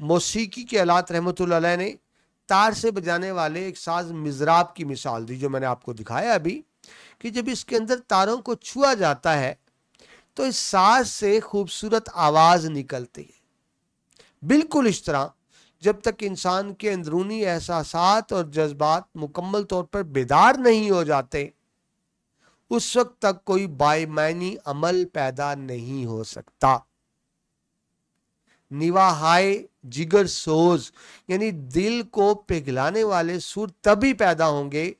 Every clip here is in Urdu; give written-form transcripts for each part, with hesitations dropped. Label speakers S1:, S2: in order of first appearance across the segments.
S1: موسیقی کے آلات رحمۃ اللہ علیہ نے تار سے بجانے والے ایک ساز مزراب کی مثال دی، جو میں نے آپ کو دکھایا ابھی، کہ جب اس کے اندر تاروں کو چھوا جاتا ہے تو اس ساز سے خوبصورت آواز نکلتی ہے۔ بالکل اس طرح جب تک انسان کے اندرونی احساسات اور جذبات مکمل طور پر بیدار نہیں ہو جاتے، اس وقت تک کوئی بائمعنی عمل پیدا نہیں ہو سکتا۔ نواہائے جگر سوز یعنی دل کو پگھلانے والے سر تبھی پیدا ہوں گے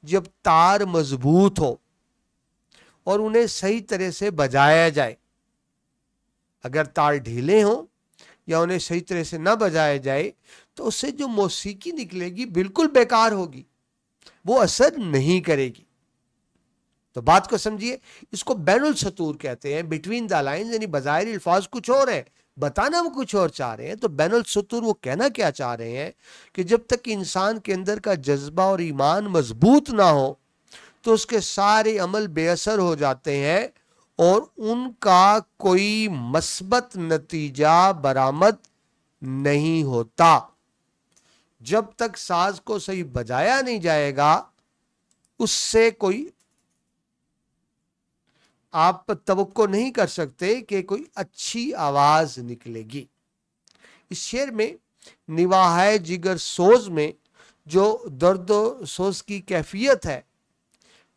S1: جب تار مضبوط ہو اور انہیں صحیح طرح سے بجایا جائے۔ اگر تار ڈھیلے ہوں یا انہیں صحیح طرح سے نہ بجایا جائے تو اس سے جو موسیقی نکلے گی بالکل بیکار ہوگی، وہ اثر نہیں کرے گی۔ تو بات کو سمجھیے، اس کو بین السطور کہتے ہیں، بٹوین دا لائنز، یعنی بظاہر الفاظ کچھ اور ہے، بتانا وہ کچھ اور چاہ رہے ہیں۔ تو بین السطور وہ کہنا کیا چاہ رہے ہیں کہ جب تک انسان کے اندر کا جذبہ اور ایمان مضبوط نہ ہو تو اس کے سارے عمل بے اثر ہو جاتے ہیں اور ان کا کوئی مثبت نتیجہ برآمد نہیں ہوتا۔ جب تک ساز کو صحیح بجایا نہیں جائے گا، اس سے کوئی آپ توقع نہیں کر سکتے کہ کوئی اچھی آواز نکلے گی۔ اس شعر میں نواہائے جگر سوز میں جو درد و سوز کی کیفیت ہے،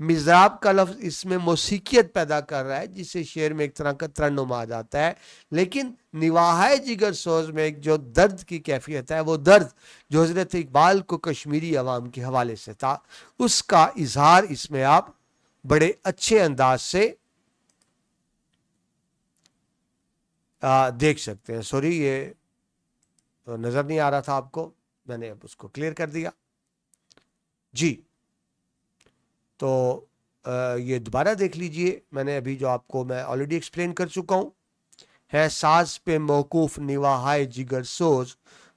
S1: مزراب کا لفظ اس میں موسیقیت پیدا کر رہا ہے، جس سے شعر میں ایک طرح کا ترنم آ جاتا ہے، لیکن نواہائے جگر سوز میں ایک جو درد کی کیفیت ہے، وہ درد جو حضرت اقبال کو کشمیری عوام کے حوالے سے تھا، اس کا اظہار اس میں آپ بڑے اچھے انداز سے دیکھ سکتے ہیں۔ سوری، یہ نظر نہیں آ رہا تھا آپ کو، میں نے اب اس کو کلیئر کر دیا۔ جی، تو یہ دوبارہ دیکھ لیجئے، میں نے ابھی جو آپ کو میں آلریڈی ایکسپلین کر چکا ہوں، ہے ساز پہ موقوف نواہائے جگر سوز،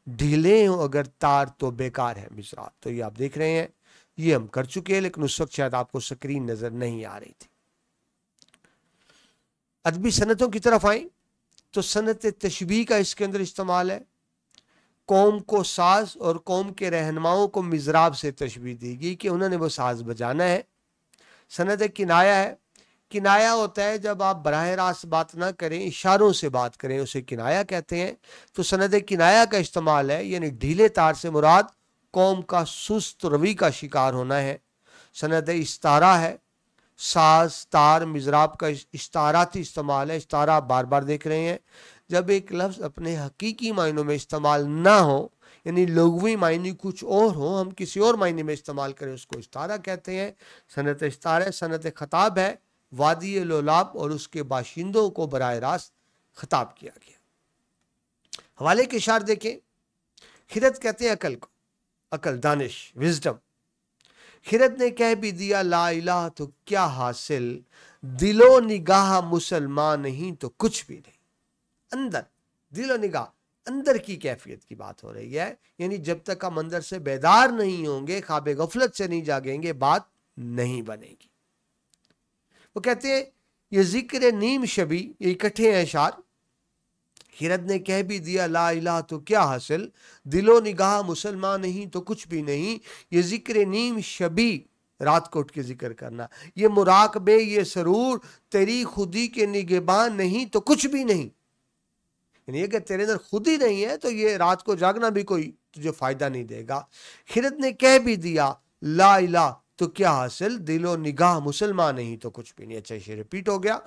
S1: ڈھیلے ہوں اگر تار تو بیکار ہے مزراب۔ تو یہ آپ دیکھ رہے ہیں، یہ ہم کر چکے ہیں، لیکن اس وقت شاید آپ کو سکرین نظر نہیں آ رہی تھی۔ ادبی صنعتوں کی طرف آئیں تو صنعت تشبیہ کا اس کے اندر استعمال ہے۔ قوم کو ساز اور قوم کے رہنماؤں کو مزراب سے تشبیہ دی گئی کہ انہوں نے وہ ساز بجانا ہے۔ صنعت کنایہ ہے۔ کنایہ ہوتا ہے جب آپ براہ راست بات نہ کریں، اشاروں سے بات کریں، اسے کنایہ کہتے ہیں۔ تو صنعت کنایہ کا استعمال ہے، یعنی ڈھیلے تار سے مراد قوم کا سست روی کا شکار ہونا ہے۔ صنعت استعارہ ہے، ساز، تار، مزراب کا استعاراتی استعمال ہے۔ استعارہ آپ بار بار دیکھ رہے ہیں، جب ایک لفظ اپنے حقیقی معنوں میں استعمال نہ ہو، یعنی لغوی معنی کچھ اور ہو، ہم کسی اور معنی میں استعمال کریں، اس کو استعارہ کہتے ہیں۔ صنعت استعارہ۔ صنعت خطاب ہے، وادی لولاب اور اس کے باشندوں کو براہ راست خطاب کیا گیا۔ حوالے کے اشعار دیکھیں۔ خرد کہتے ہیں عقل کو، عقل، دانش، وزڈم۔ خرد نے کہہ بھی دیا لا الہ تو کیا حاصل، دل و نگاہ مسلمان نہیں تو کچھ بھی نہیں۔ اندر، دل و نگاہ، اندر کی کیفیت کی بات ہو رہی ہے، یعنی جب تک ہم اندر سے بیدار نہیں ہوں گے، خواب غفلت سے نہیں جاگیں گے، بات نہیں بنے گی۔ وہ کہتے ہیں یہ ذکر نیم شبی، یہ اکٹھے ہیں اشعار۔ خرد نے کہہ بھی دیا لا الہ تو کیا حاصل، دل و نگاہ مسلمان نہیں تو کچھ بھی نہیں۔ یہ ذکر نیم شبی، رات کو اٹھ کے ذکر کرنا، یہ مراقبے، یہ سرور، تیری خودی کے نگہبان نہیں تو کچھ بھی نہیں۔ یعنی اگر تیرے اندر خود ہی نہیں ہے تو یہ رات کو جاگنا بھی کوئی تجھے فائدہ نہیں دے گا۔ خرد نے کہہ بھی دیا لا الہ تو کیا حاصل، دل و نگاہ مسلمان نہیں تو کچھ بھی نہیں۔ اچھا، یہ ریپیٹ ہو گیا،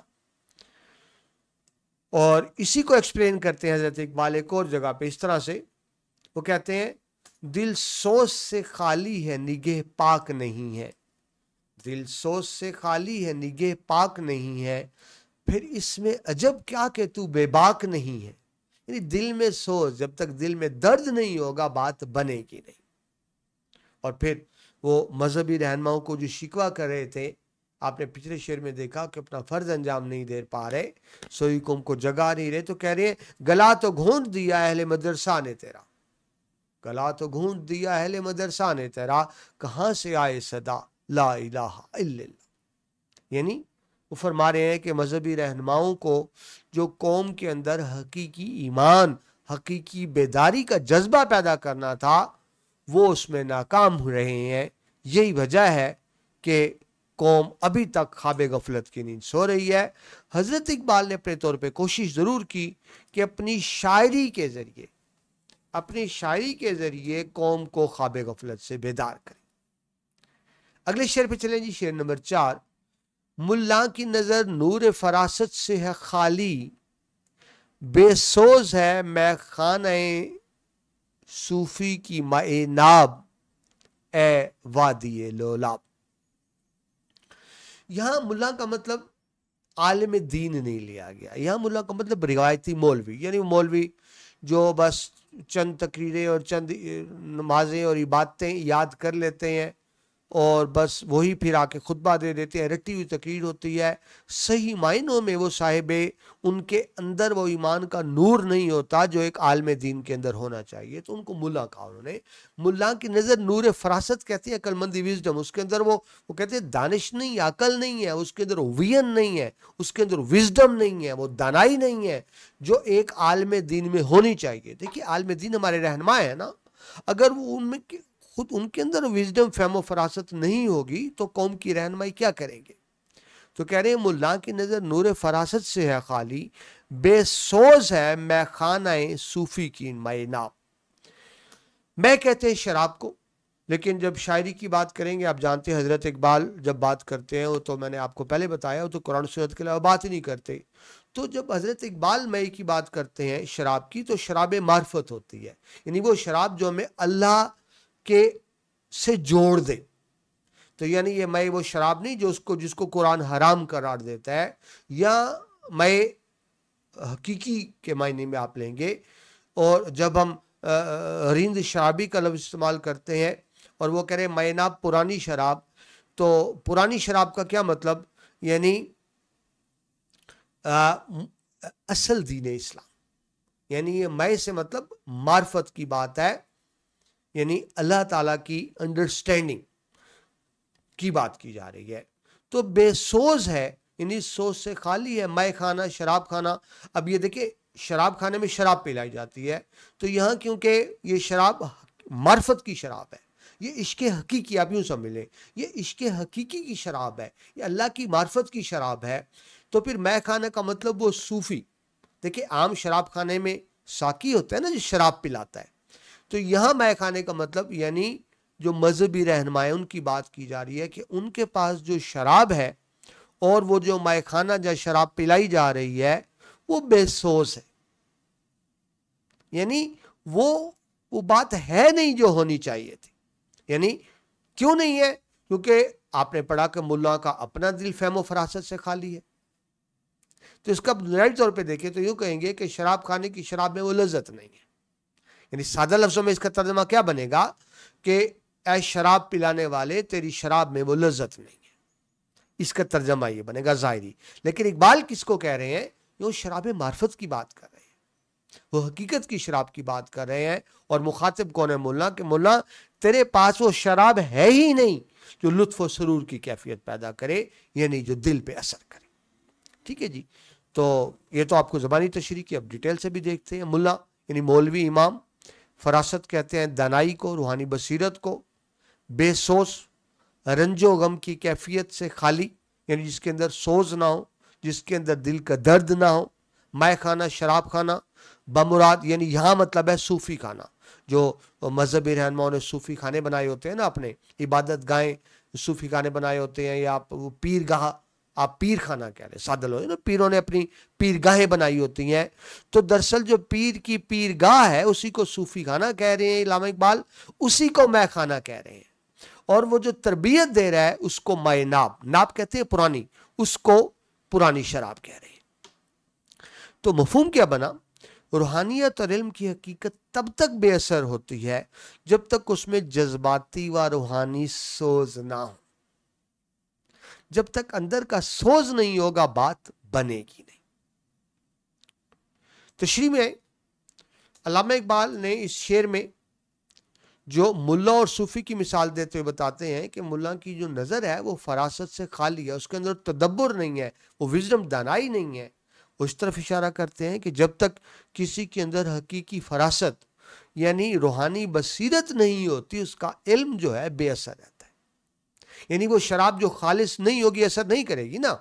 S1: اور اسی کو ایکسپلین کرتے ہیں حضرت اقبال ایک اور جگہ پہ اس طرح سے۔ وہ کہتے ہیں دل سوز سے خالی ہے نگہ پاک نہیں ہے، دل سوز سے خالی ہے نگہ پاک نہیں ہے، پھر اس میں عجب کیا کہ تو بے باک نہیں ہے۔ یعنی دل میں سوز، جب تک دل میں درد نہیں ہوگا بات بنے گی نہیں۔ اور پھر وہ مذہبی رہنماؤں کو جو شکوہ کر رہے تھے، آپ نے پچھلے شعر میں دیکھا کہ اپنا فرض انجام نہیں دے پا رہے، سوئی قوم کو جگا نہیں رہے، تو کہہ رہے ہیں گلا تو گھونٹ دیا اہل مدرسہ نے تیرا، گلا تو گھونٹ دیا اہل مدرسہ نے تیرا، کہاں سے آئے صدا لا الہ الا اللہ۔ یعنی وہ فرما رہے ہیں کہ مذہبی رہنماؤں کو جو قوم کے اندر حقیقی ایمان، حقیقی بیداری کا جذبہ پیدا کرنا تھا وہ اس میں ناکام ہو رہے ہیں. یہی وجہ ہے کہ قوم ابھی تک خواب غفلت کی نیند سو رہی ہے. حضرت اقبال نے اپنے طور پہ کوشش ضرور کی کہ اپنی شاعری کے ذریعے قوم کو خواب غفلت سے بیدار کرے. اگلے شعر پہ چلیں جی. شعر نمبر 4. ملا کی نظر نور فراست سے ہے خالی، بے سوز ہے میں خانہ صوفی کی مائے ناب، اے وادی لولاب. یہاں ملا کا مطلب عالم دین نہیں لیا گیا. یہاں ملا کا مطلب روایتی مولوی، یعنی مولوی جو بس چند تقریریں اور چند نمازیں اور عبادتیں یاد کر لیتے ہیں اور بس وہی پھر آ کے خطبہ دے دیتے ہیں. رٹی ہوئی تقریر ہوتی ہے. صحیح معنوں میں وہ صاحب ان کے اندر وہ ایمان کا نور نہیں ہوتا جو ایک عالم دین کے اندر ہونا چاہیے. تو ان کو ملا کہا انہوں نے. ملا کی نظر نور فراست کہتے ہیں، عقل مندی، وزڈم. اس کے اندر وہ کہتے ہیں دانش نہیں، عقل نہیں ہے اس کے اندر، وین نہیں ہے اس کے اندر، وزڈم نہیں ہے، وہ دانائی نہیں ہے جو ایک عالم دین میں ہونی چاہیے. دیکھیے عالم دین ہمارے رہنما ہے نا، اگر وہ ان میں خود ان کے اندر وزڈم، فہم و فراست نہیں ہوگی تو قوم کی رہنمائی کیا کریں گے؟ تو کہہ رہے ہیں ملا کی نظر نور فراست سے ہے خالی، بے سوز ہے میں خانہ صوفی کی مائے ناب. میں کہتے ہیں شراب کو، لیکن جب شاعری کی بات کریں گے آپ جانتے ہیں حضرت اقبال جب بات کرتے ہیں وہ تو میں نے آپ کو پہلے بتایا وہ تو قرآن سنت کے علاوہ بات ہی نہیں کرتے. تو جب حضرت اقبال مئی کی بات کرتے ہیں شراب کی تو شراب معرفت ہوتی ہے، یعنی وہ شراب جو ہمیں اللہ کے سے جوڑ دے. تو یعنی یہ مئی وہ شراب نہیں جس کو قرآن حرام قرار دیتا ہے، یا مئی حقیقی کے معنی میں آپ لیں گے. اور جب ہم رند شرابی کا لفظ استعمال کرتے ہیں اور وہ کہہ رہے ہیں مئی ناب پرانی شراب، تو پرانی شراب کا کیا مطلب؟ یعنی اصل دین اسلام، یعنی یہ مئی سے مطلب معرفت کی بات ہے، یعنی اللہ تعالیٰ کی انڈرسٹینڈنگ کی بات کی جا رہی ہے. تو بے سوز ہے یعنی سوز سے خالی ہے. مائے خانہ، شراب خانہ. اب یہ دیکھیں شراب خانے میں شراب پلائی جاتی ہے، تو یہاں کیونکہ یہ شراب معرفت کی شراب ہے، یہ عشق حقیقی، آپ یوں سمجھ لیں یہ عشق حقیقی کی شراب ہے، یہ اللہ کی معرفت کی شراب ہے. تو پھر مائے خانہ کا مطلب وہ صوفی. دیکھیں عام شراب خانے میں ساقی ہوتا ہے نا جو شراب پلاتا ہے، تو یہاں مائے خانے کا مطلب یعنی جو مذہبی رہنما ان کی بات کی جا رہی ہے کہ ان کے پاس جو شراب ہے اور وہ جو مائے خانہ جہاں شراب پلائی جا رہی ہے وہ بے سوز ہے، یعنی وہ بات ہے نہیں جو ہونی چاہیے تھی. یعنی کیوں نہیں ہے؟ کیونکہ آپ نے پڑھا کہ ملا کا اپنا دل فہم و فراست سے خالی ہے. تو اس کا بنیادی طور پہ دیکھیں تو یوں کہیں گے کہ شراب خانے کی شراب میں وہ لذت نہیں ہے. یعنی سادہ لفظوں میں اس کا ترجمہ کیا بنے گا کہ اے شراب پلانے والے تیری شراب میں وہ لذت نہیں ہے. اس کا ترجمہ یہ بنے گا ظاہری. لیکن اقبال کس کو کہہ رہے ہیں؟ وہ شراب معرفت کی بات کر رہے ہیں، وہ حقیقت کی شراب کی بات کر رہے ہیں. اور مخاطب کون ہے؟ ملا. کہ ملا تیرے پاس وہ شراب ہے ہی نہیں جو لطف و سرور کی کیفیت پیدا کرے، یعنی جو دل پہ اثر کرے. ٹھیک ہے جی. تو یہ تو آپ کو زبانی تشریح کی، اب ڈیٹیل سے بھی دیکھتے ہیں. ملا یعنی مولوی امام. فراست کہتے ہیں دانائی کو، روحانی بصیرت کو. بے سوز رنج و غم کی کیفیت سے خالی، یعنی جس کے اندر سوز نہ ہو، جس کے اندر دل کا درد نہ ہو. مائے خانہ شراب خانہ بمراد یعنی یہاں مطلب ہے صوفی خانہ. جو مذہبی رہنماؤں نے صوفی خانے بنائے ہوتے ہیں نا، اپنے عبادت گاہیں صوفی خانے بنائے ہوتے ہیں، یا آپ پیر گاہ، آپ پیر خانہ کہہ رہے ہیں سادہ لوگ نا، پیروں نے اپنی پیر گاہیں بنائی ہوتی ہیں. تو دراصل جو پیر کی پیر گاہ ہے اسی کو صوفی خانہ کہہ رہے ہیں علامہ اقبال، اسی کو مائے خانہ کہہ رہے ہیں. اور وہ جو تربیت دے رہا ہے اس کو مائے ناب، ناب کہتے ہیں پرانی، اس کو پرانی شراب کہہ رہے ہیں. تو مفہوم کیا بنا؟ روحانیت اور علم کی حقیقت تب تک بے اثر ہوتی ہے جب تک اس میں جذباتی و روحانی سوز نہ ہو. جب تک اندر کا سوز نہیں ہوگا بات بنے گی نہیں. تشریح میں علامہ اقبال نے اس شعر میں جو ملا اور صوفی کی مثال دیتے ہوئے بتاتے ہیں کہ ملا کی جو نظر ہے وہ فراست سے خالی ہے، اس کے اندر تدبر نہیں ہے، وہ وزڈم دانائی نہیں ہے، اس طرف اشارہ کرتے ہیں کہ جب تک کسی کے اندر حقیقی فراست یعنی روحانی بصیرت نہیں ہوتی اس کا علم جو ہے بے اثر رہتا ہے. یعنی وہ شراب جو خالص نہیں ہوگی اثر نہیں کرے گی نا.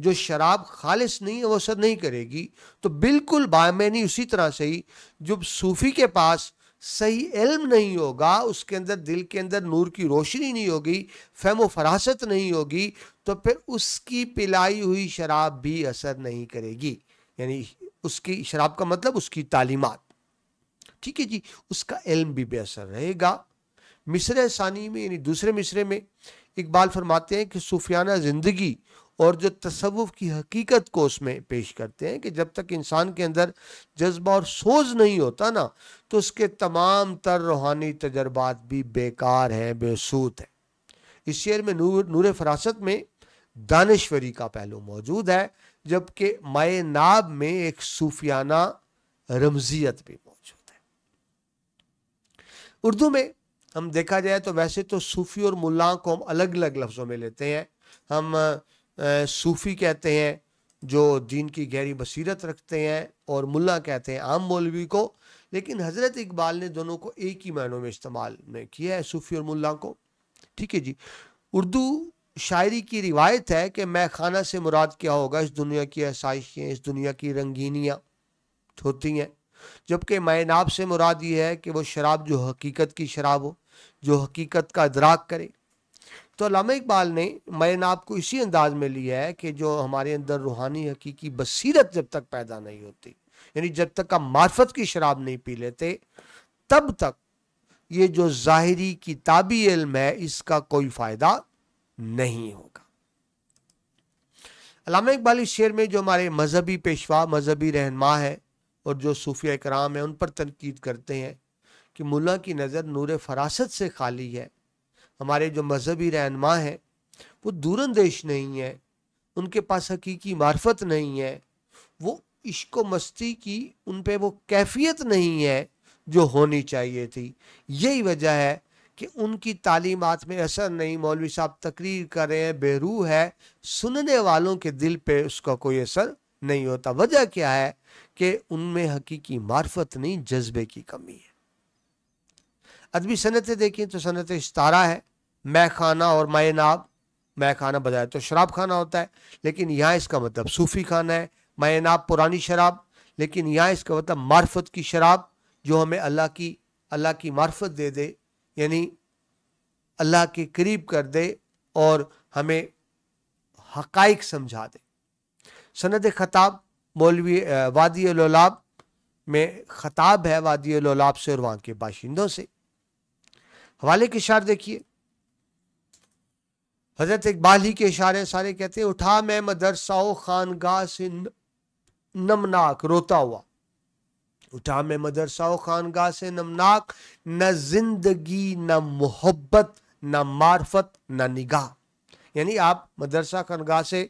S1: جو شراب خالص نہیں ہے وہ اثر نہیں کرے گی. تو بالکل بامعنی اسی طرح سے ہی جب صوفی کے پاس صحیح علم نہیں ہوگا, اس کے اندر دل کے اندر نور کی روشنی نہیں ہوگی, فہم و فراست نہیں ہوگی, تو پھر اس کی پلائی ہوئی شراب بھی اثر نہیں کرے گی. یعنی اس کی شراب کا مطلب اس کی تعلیمات, ٹھیک ہے جی, اس کا علم بھی بے اثر رہے گا. مصرع ثانی میں یعنی دوسرے مصرے میں اقبال فرماتے ہیں کہ صوفیانہ زندگی اور جو تصوف کی حقیقت کو اس میں پیش کرتے ہیں کہ جب تک انسان کے اندر جذبہ اور سوز نہیں ہوتا نا تو اس کے تمام تر روحانی تجربات بھی بیکار ہیں, بے سود ہیں. اس شعر میں نور فراست میں دانشوری کا پہلو موجود ہے, جبکہ مائے ناب میں ایک صوفیانہ رمزیت بھی موجود ہے. اردو میں ہم دیکھا جائے تو ویسے تو صوفی اور ملا کو ہم الگ الگ لفظوں میں لیتے ہیں. ہم صوفی کہتے ہیں جو دین کی گہری بصیرت رکھتے ہیں, اور ملا کہتے ہیں عام مولوی کو. لیکن حضرت اقبال نے دونوں کو ایک ہی معنوں میں استعمال کیا ہے, صوفی اور ملا کو. ٹھیک ہے جی. اردو شاعری کی روایت ہے کہ میں خانہ سے مراد کیا ہوگا, اس دنیا کی آسائشیں, اس دنیا کی رنگینیاں ہوتی ہیں, جبکہ مائے ناب سے مراد یہ ہے کہ وہ شراب جو حقیقت کی شراب ہو, جو حقیقت کا ادراک کرے. تو علامہ اقبال نے مائے ناب کو اسی انداز میں لیا ہے کہ جو ہمارے اندر روحانی حقیقی بصیرت جب تک پیدا نہیں ہوتی, یعنی جب تک ہم معرفت کی شراب نہیں پی لیتے, تب تک یہ جو ظاہری کتابی علم ہے اس کا کوئی فائدہ نہیں ہوگا. علامہ اقبال اس شعر میں جو ہمارے مذہبی پیشوا, مذہبی رہنما ہے اور جو صوفیہ کرام ہیں ان پر تنقید کرتے ہیں کہ ملا کی نظر نور فراست سے خالی ہے. ہمارے جو مذہبی رہنما ہیں وہ دور اندیش نہیں ہے, ان کے پاس حقیقی معرفت نہیں ہے, وہ عشق و مستی کی ان پہ وہ کیفیت نہیں ہے جو ہونی چاہیے تھی. یہی وجہ ہے کہ ان کی تعلیمات میں اثر نہیں. مولوی صاحب تقریر کر رہے ہیں, بے روح ہے, سننے والوں کے دل پہ اس کا کوئی اثر نہیں ہوتا. وجہ کیا ہے کہ ان میں حقیقی معرفت نہیں, جذبے کی کمی ہے. ادبی صنعتیں دیکھیں تو صنعت استارہ ہے, مے خانہ اور مائے ناب. مے خانہ بجائے تو شراب خانہ ہوتا ہے, لیکن یہاں اس کا مطلب صوفی خانہ ہے. مائے ناب پرانی شراب, لیکن یہاں اس کا مطلب معرفت کی شراب جو ہمیں اللہ کی معرفت دے دے, یعنی اللہ کے قریب کر دے اور ہمیں حقائق سمجھا دے. سند خطاب مولوی وادی لولاب میں خطاب ہے وادی لولاب سے اور وہاں کے باشندوں سے. حوالے کے اشعار دیکھیے, حضرت اقبال ہی کے اشارے سارے کہتے ہیں, اٹھا میں مدرسہ و خانگاہ سے نمناک روتا ہوا. اٹھا میں مدرسہ و خانگاہ سے نمناک, نہ زندگی نہ محبت نہ معرفت نہ نگاہ. یعنی آپ مدرسہ خانگاہ سے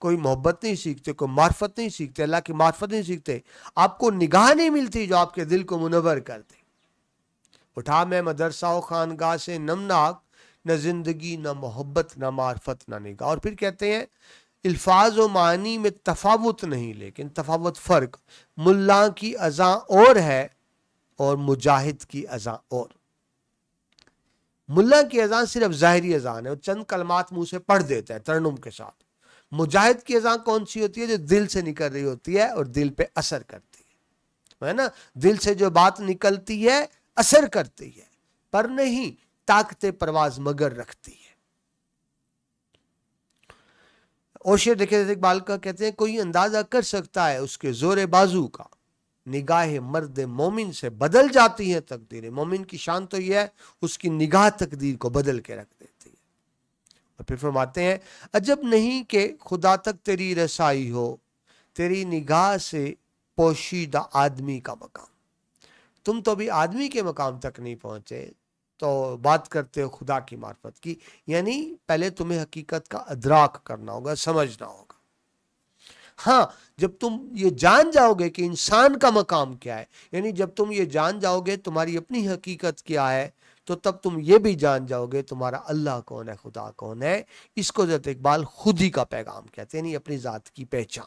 S1: کوئی محبت نہیں سیکھتے, کوئی معرفت نہیں سیکھتے, اللہ کی معرفت نہیں سیکھتے, آپ کو نگاہ نہیں ملتی جو آپ کے دل کو منور کر دے. اٹھا میں مدرسہ و خانگاہ سے نمناک, نہ زندگی نہ محبت نہ معرفت نہ نگاہ. اور پھر کہتے ہیں الفاظ و معنی میں تفاوت نہیں, لیکن تفاوت فرق, ملا کی اذاں اور ہے اور مجاہد کی اذاں اور. ملا کی اذان صرف ظاہری اذان ہے, وہ چند کلمات منہ سے پڑھ دیتا ہے ترنم کے ساتھ. مجاہد کی اذان کون سی ہوتی ہے؟ جو دل سے نکل رہی ہوتی ہے اور دل پہ اثر کرتی ہے نا. دل سے جو بات نکلتی ہے اثر کرتی ہے, پر نہیں طاقت پرواز مگر رکھتی ہے. اور شعر دیکھیں اقبال کا, کہتے ہیں کوئی اندازہ کر سکتا ہے اس کے زور بازو کا, نگاہ مرد مومن سے بدل جاتی ہے تقدیر. مومن کی شان تو یہ ہے اس کی نگاہ تقدیر کو بدل کے رکھ دیتی ہے. اور پھر فرماتے ہیں عجب نہیں کہ خدا تک تیری رسائی ہو, تیری نگاہ سے پوشیدہ آدمی کا مقام. تم تو بھی آدمی کے مقام تک نہیں پہنچے تو بات کرتے ہو خدا کی معرفت کی. یعنی پہلے تمہیں حقیقت کا ادراک کرنا ہوگا, سمجھنا ہوگا. ہاں جب تم یہ جان جاؤ گے کہ انسان کا مقام کیا ہے, یعنی جب تم یہ جان جاؤ گے تمہاری اپنی حقیقت کیا ہے, تو تب تم یہ بھی جان جاؤ گے تمہارا اللہ کون ہے, خدا کون ہے. اس کو حضرت اقبال خودی کا پیغام کہتے ہیں, یعنی اپنی ذات کی پہچان.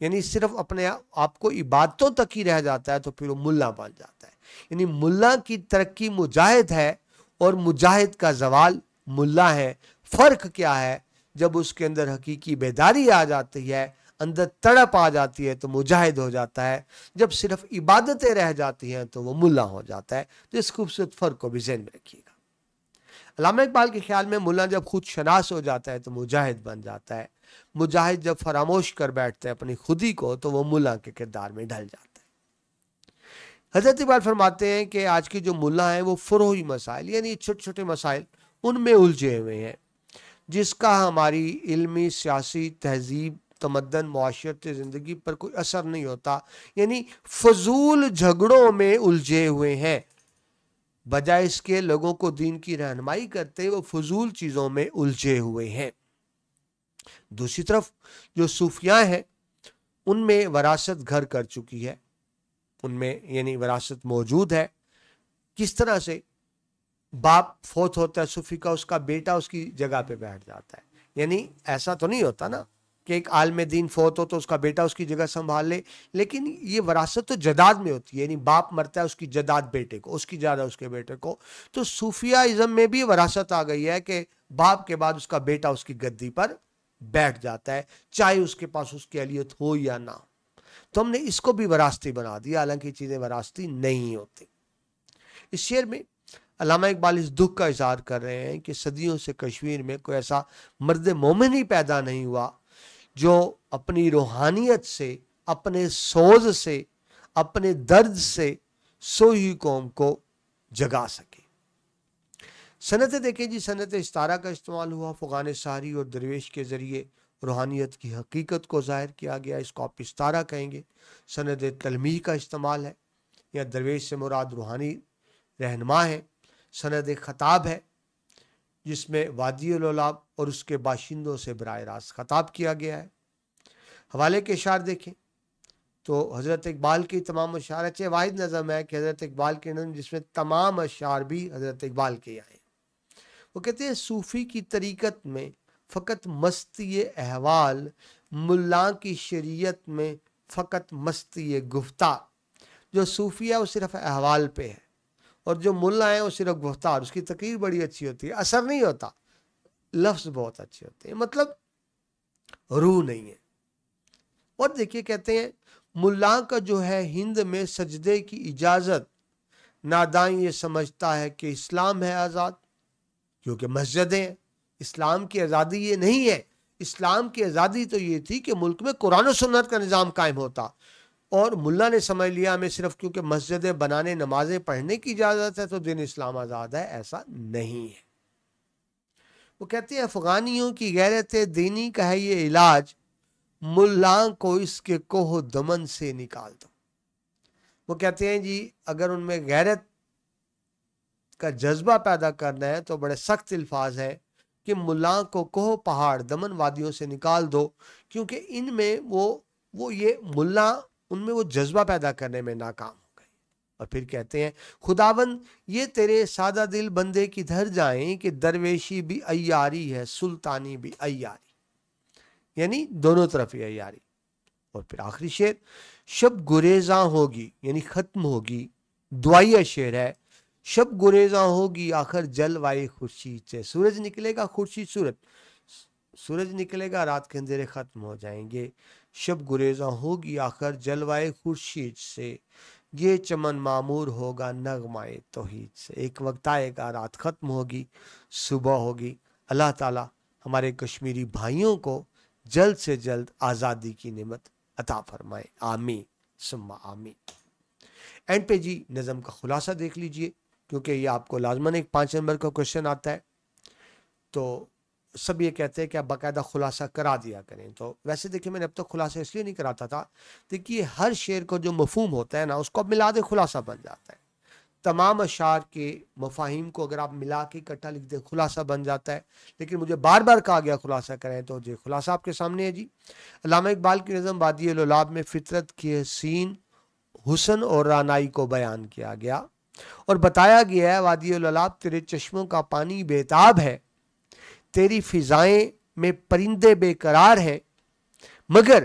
S1: یعنی صرف اپنے آپ کو عبادتوں تک ہی رہ جاتا ہے تو پھر وہ ملا بن جاتا ہے. یعنی ملا کی ترقی مجاہد ہے اور مجاہد کا زوال ملا ہے. فرق کیا ہے؟ جب اس کے اندر حقیقی بیداری آ جاتی ہے، اندر تڑپ آ جاتی ہے تو مجاہد ہو جاتا ہے. جب صرف عبادتیں رہ جاتی ہیں تو وہ ملا ہو جاتا ہے. تو اس خوبصورت فرق کو بھی ذہن میں رکھیے گا. علامہ اقبال کے خیال میں ملا جب خود شناس ہو جاتا ہے تو مجاہد بن جاتا ہے. مجاہد جب فراموش کر بیٹھتا ہے اپنی خودی کو تو وہ ملا کے کردار میں ڈھل جاتا ہے. حضرت اقبال فرماتے ہیں کہ آج کے جو ملا ہیں وہ فروعی مسائل یعنی چھوٹے چھوٹے مسائل ان میں الجھے ہوئے ہیں، جس کا ہماری علمی، سیاسی، تہذیب، تمدن، معاشرت زندگی پر کوئی اثر نہیں ہوتا. یعنی فضول جھگڑوں میں الجھے ہوئے ہیں. بجائے اس کے لوگوں کو دین کی رہنمائی کرتے وہ فضول چیزوں میں الجھے ہوئے ہیں. دوسری طرف جو صوفیاء ہیں ان میں وراثت گھر کر چکی ہے، ان میں یعنی وراثت موجود ہے. کس طرح سے؟ باپ فوت ہوتا ہے صوفی کا، اس کا بیٹا اس کی جگہ پہ بیٹھ جاتا ہے. یعنی ایسا تو نہیں ہوتا نا کہ ایک عالم دین فوت ہو تو اس کا بیٹا اس کی جگہ سنبھال لے، لیکن یہ وراثت تو جداد میں ہوتی ہے. یعنی باپ مرتا ہے اس کی جداد بیٹے کو، اس کی جداد اس کے بیٹے کو. تو صوفیائزم میں بھی وراثت آ گئی ہے کہ باپ کے بعد اس کا بیٹا اس کی گدی پر بیٹھ جاتا ہے، چاہے اس کے پاس اس کی اہلیت ہو یا نہ. تو ہم نے اس کو بھی وراثتی بنا دیا، حالانکہ چیزیں وراثتی نہیں ہوتی. اس شعر میں علامہ اقبال اس دکھ کا اظہار کر رہے ہیں کہ صدیوں سے کشمیر میں کوئی ایسا مرد مومن ہی پیدا نہیں ہوا جو اپنی روحانیت سے، اپنے سوز سے، اپنے درد سے سوئی قوم کو جگا سکے. سنتیں دیکھیں جی، سنت استارہ کا استعمال ہوا. فقان سحری اور درویش کے ذریعے روحانیت کی حقیقت کو ظاہر کیا گیا، اس کو آپ استارہ کہیں گے. سند تلمیح کا استعمال ہے، یا درویش سے مراد روحانی رہنما ہے. سند خطاب ہے جس میں وادی الولاب اور اس کے باشندوں سے براہ راست خطاب کیا گیا ہے. حوالے کے اشعار دیکھیں تو حضرت اقبال کی تمام اشعار، اچھے واحد نظم ہے کہ حضرت اقبال کے نظم جس میں تمام اشعار بھی حضرت اقبال کے آئے. وہ کہتے ہیں صوفی کی طریقت میں فقط مستی احوال، ملا کی شریعت میں فقط مستی گفتار. جو صوفی ہے وہ صرف احوال پہ ہے، اور جو ملا ہے وہ صرف گفتار. اس کی تقریر بڑی اچھی ہوتی ہے، اثر نہیں ہوتا، لفظ بہت اچھے ہوتے ہیں، مطلب روح نہیں ہے. اور دیکھیے کہتے ہیں ملا کا جو ہے ہند میں سجدے کی اجازت، ناداں یہ سمجھتا ہے کہ اسلام ہے آزاد، کیونکہ مسجدیں ہیں. اسلام کی آزادی یہ نہیں ہے. اسلام کی آزادی تو یہ تھی کہ ملک میں قرآن و سنت کا نظام قائم ہوتا، اور ملا نے سمجھ لیا ہمیں صرف کیونکہ مسجدیں بنانے، نمازیں پڑھنے کی اجازت ہے تو دین اسلام آزاد ہے. ایسا نہیں ہے. وہ کہتے ہیں افغانیوں کی غیرت دینی کا ہے یہ علاج، ملا کو اس کے کوہ دمن سے نکال دو. وہ کہتے ہیں جی اگر ان میں غیرت کا جذبہ پیدا کرنا ہے تو بڑے سخت الفاظ ہیں کہ ملا کو کوہ، پہاڑ، دمن، وادیوں سے نکال دو، کیونکہ ان میں وہ یہ ملا ان میں وہ جذبہ پیدا کرنے میں ناکام ہو گئے. اور پھر کہتے ہیں خداوند یہ تیرے سادہ دل بندے کی دھر جائیں کہ درویشی بھی عیاری ہے، سلطانی بھی عیاری، یعنی دونوں طرف ہی عیاری. اور پھر آخری شعر، شب گریزاں ہوگی یعنی ختم ہوگی، دعائیہ شعر ہے. شب گریزاں ہوگی آخر جلوائے خورشید سے. سورج نکلے گا، خورشید سورج نکلے گا، رات کے اندھیرے ختم ہو جائیں گے. شب گریزاں ہوگی آخر جلوائے خورشید سے، یہ چمن معمور ہوگا نغمائے توحید سے. ایک وقت آئے گا رات ختم ہوگی، صبح ہوگی. اللہ تعالی ہمارے کشمیری بھائیوں کو جلد سے جلد آزادی کی نعمت عطا فرمائے. آمین ثم آمین. اینڈ پہ جی نظم کا خلاصہ دیکھ لیجئے، کیونکہ یہ آپ کو لازماً ایک 5 نمبر کا کوشچن آتا ہے تو سب یہ کہتے ہیں کہ آپ باقاعدہ خلاصہ کرا دیا کریں. تو ویسے دیکھیں میں نے اب تک خلاصہ اس لیے نہیں کراتا تھا، دیکھیے ہر شعر کو جو مفہوم ہوتا ہے نا اس کو اب ملا دے خلاصہ بن جاتا ہے. تمام اشعار کے مفاہیم کو اگر آپ ملا کے اکٹھا لکھ دیں خلاصہ بن جاتا ہے. لیکن مجھے بار بار کہا گیا خلاصہ کریں، تو جی خلاصہ آپ کے سامنے ہے. جی علامہ اقبال کی نظم وادی الولاب میں فطرت کی حسین حسن اور رانائی کو بیان کیا گیا اور بتایا گیا ہے وادی الولاب تیرے چشموں کا پانی بےتاب ہے، تیری فضائیں میں پرندے بے قرار ہیں، مگر